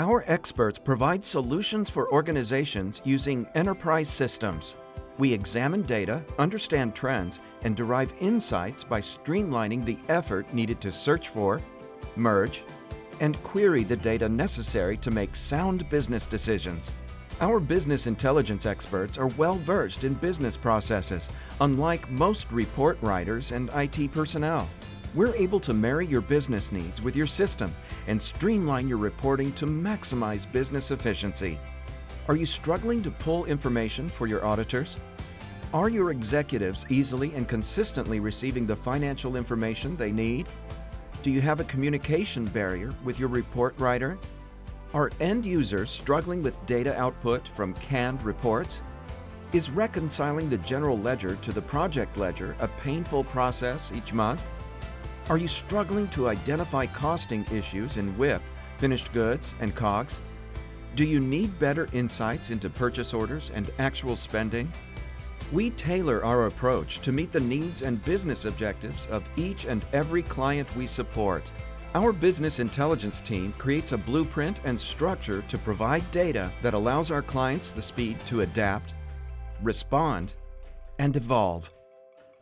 Our experts provide solutions for organizations using enterprise systems. We examine data, understand trends, and derive insights by streamlining the effort needed to search for, merge, and query the data necessary to make sound business decisions. Our business intelligence experts are well-versed in business processes, unlike most report writers and IT personnel. We're able to marry your business needs with your system and streamline your reporting to maximize business efficiency. Are you struggling to pull information for your auditors? Are your executives easily and consistently receiving the financial information they need? Do you have a communication barrier with your report writer? Are end users struggling with data output from canned reports? Is reconciling the general ledger to the project ledger a painful process each month? Are you struggling to identify costing issues in WIP, finished goods, and COGS? Do you need better insights into purchase orders and actual spending? We tailor our approach to meet the needs and business objectives of each and every client we support. Our business intelligence team creates a blueprint and structure to provide data that allows our clients the speed to adapt, respond, and evolve.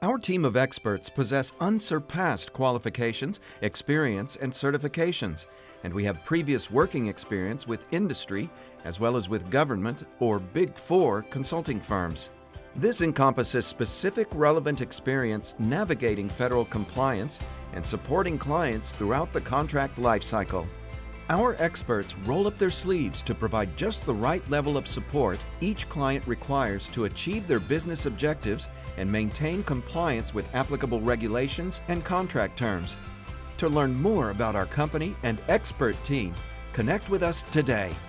Our team of experts possess unsurpassed qualifications, experience, and certifications, and we have previous working experience with industry as well as with government or Big Four consulting firms. This encompasses specific relevant experience navigating federal compliance and supporting clients throughout the contract lifecycle. Our experts roll up their sleeves to provide just the right level of support each client requires to achieve their business objectives and maintain compliance with applicable regulations and contract terms. To learn more about our company and expert team, connect with us today.